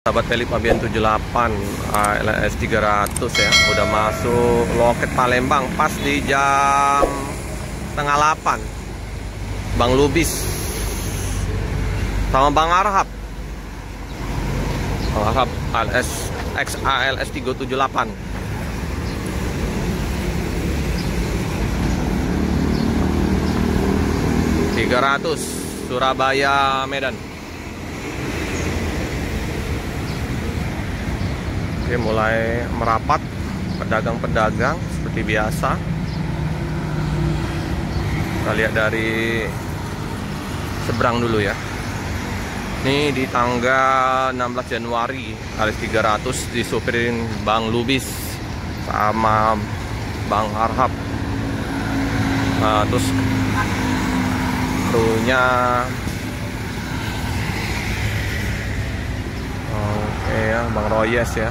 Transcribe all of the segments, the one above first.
Sahabat Peli Pabian 78 ALS 300 ya, udah masuk loket Palembang pas di jam setengah 8. Bang Lubis sama Bang Arhab. Bang Arhab ALS XALS 378. Surabaya Medan. Oke, mulai merapat pedagang-pedagang seperti biasa. Kita lihat dari seberang dulu ya. Ini di tanggal 16 Januari ALS 300 disupirin Bang Lubis sama Bang Arhab. Nah, terus krunya oke ya, Bang Royes ya,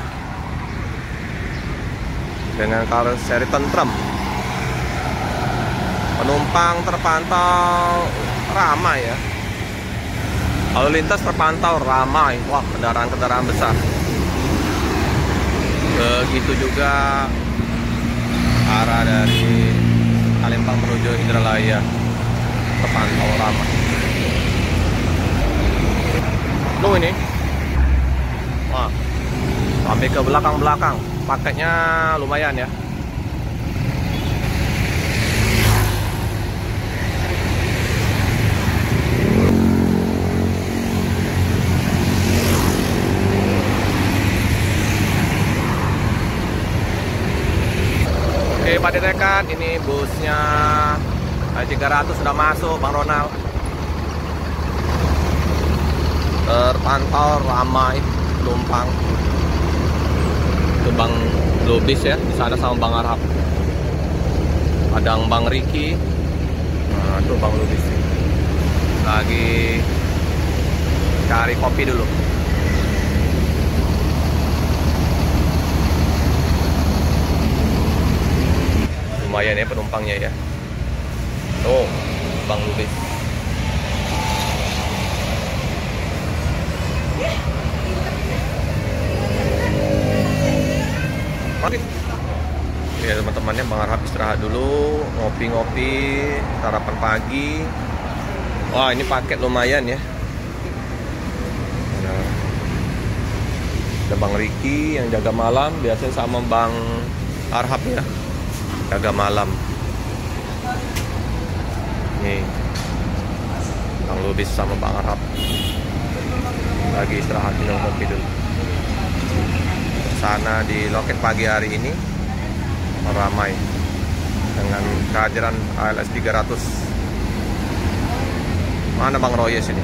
dengan seri tentrem. Penumpang terpantau ramai ya, lalu lintas terpantau ramai. Wah, kendaraan-kendaraan besar. Begitu juga arah dari Palembang menuju Indralaya terpantau ramai. Loh ini, wah, sampai ke belakang-belakang. Paketnya lumayan ya. Oke, Pak Direkan, ini busnya 300 sudah masuk, Bang Ronald. Terpantau ramai penumpang. Itu Bang Lubis ya, di sana sama Bang Arhab. Ada Bang Riki. Nah, itu Bang Lubis. Lagi cari kopi dulu. Lumayan ya penumpangnya ya. Tuh, Bang Lubis. Mari. Ya teman-temannya, Bang Arhab istirahat dulu, ngopi-ngopi, sarapan pagi. Wah, ini paket lumayan ya. Ada Bang Riki yang jaga malam, biasanya sama Bang Arhab ya, jaga malam. Nih, Bang Lubis sama Bang Arhab lagi istirahat, minum kopi dulu. Sana di loket pagi hari ini ramai dengan kehadiran ALS 300. Mana Bang Royes ini?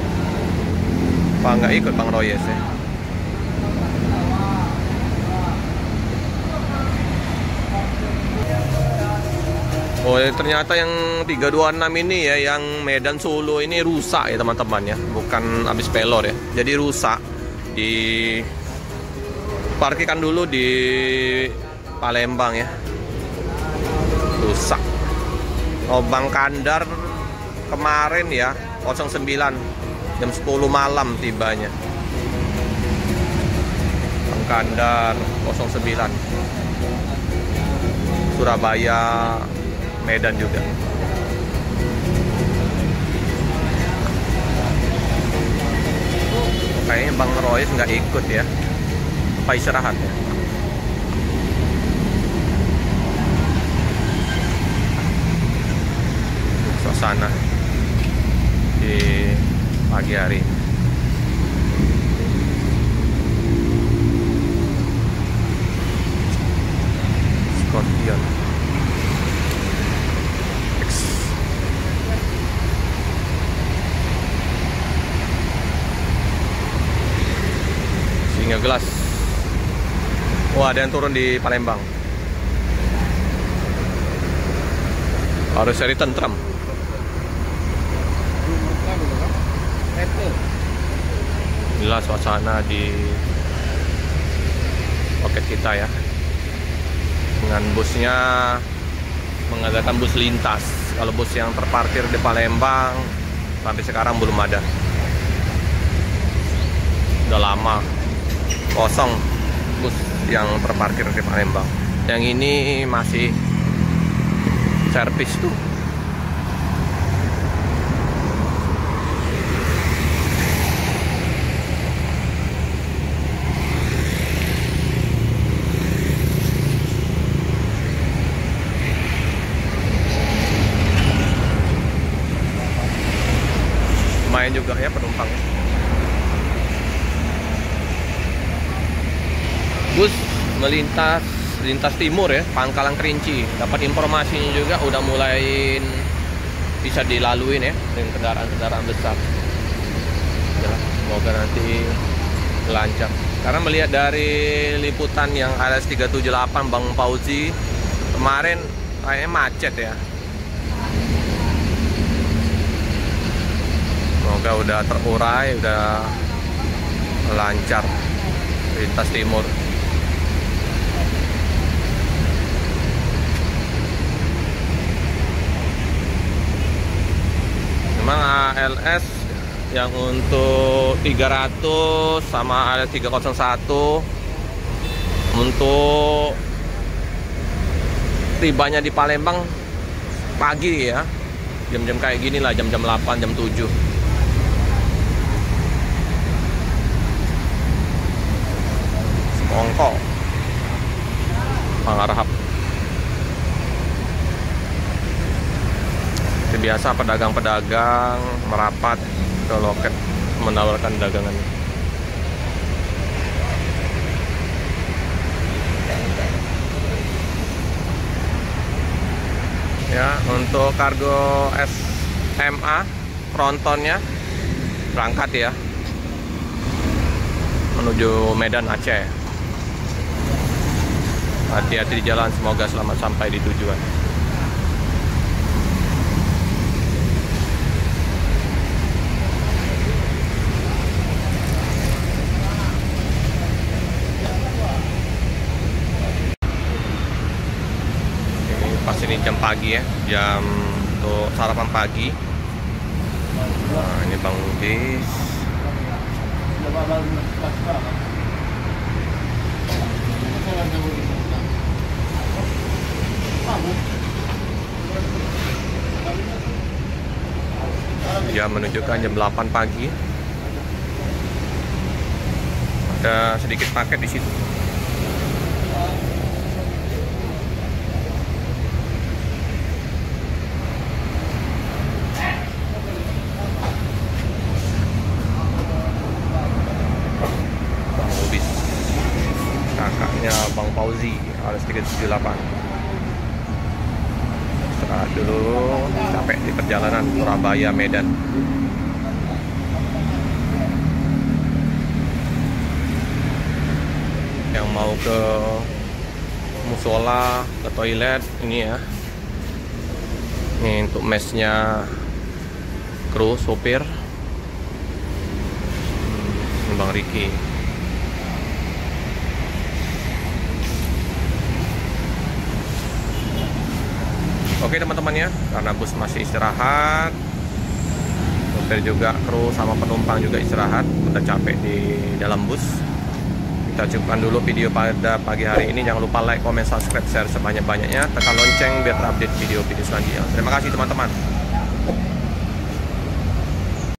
Apa nggak ikut Bang Royes ya? Oh ya, ternyata yang 326 ini ya, yang Medan Solo ini rusak ya teman-teman ya, bukan habis pelor ya. Jadi rusak. Di parkirkan dulu di Palembang ya, rusak. Oh, Bang Kandar kemarin ya 09 jam 10 malam tibanya. Bang Kandar 09 Surabaya Medan juga. Kayaknya Bang Royes nggak ikut ya, apa istirahat ya. Suasana di pagi hari. Scorpion X. Singa Gelas. Wah, ada yang turun di Palembang. Harus seri tentrem. Inilah suasana di loket kita ya, dengan busnya mengadakan bus lintas. Kalau bus yang terparkir di Palembang sampai sekarang belum ada. Udah lama kosong bus yang terparkir di Palembang. Yang ini masih servis tuh. Lumayan juga ya penumpangnya. Bus melintas lintas timur ya, Pangkalan Kerinci. Dapat informasinya juga udah mulai bisa dilaluin ya dengan kendaraan-kendaraan besar. Yalah, semoga nanti lancar. Karena melihat dari liputan yang ALS 378 Bang Fauzi kemarin kayaknya macet ya. Semoga udah terurai, udah lancar lintas timur. Memang ALS yang untuk 300 sama ALS 301 untuk tibanya di Palembang pagi ya, jam-jam kayak gini lah, jam-jam 8, jam 7. Semongko Pangarahap. Biasa pedagang-pedagang merapat ke loket menawarkan dagangan. Ya, untuk kargo SMA Frontonnya berangkat ya menuju Medan Aceh. Hati-hati di jalan, semoga selamat sampai di tujuan. Pas ini jam pagi ya, jam untuk sarapan pagi. Nah, ini Bang Udis. Jam menunjukkan jam 8 pagi. Ada sedikit paket di situ. Kakaknya Bang Fauzi ALS 378. Istirahat dulu, capek di perjalanan Surabaya Medan. Yang mau ke musola, ke toilet ini ya. Ini untuk mesnya kru sopir. Ini Bang Riki. Oke teman-teman ya, karena bus masih istirahat, sopir juga, kru sama penumpang juga istirahat, udah capek di dalam bus. Kita cukupkan dulu video pada pagi hari ini. Jangan lupa like, comment, subscribe, share sebanyak-banyaknya. Tekan lonceng biar terupdate video-video selanjutnya. Terima kasih teman-teman.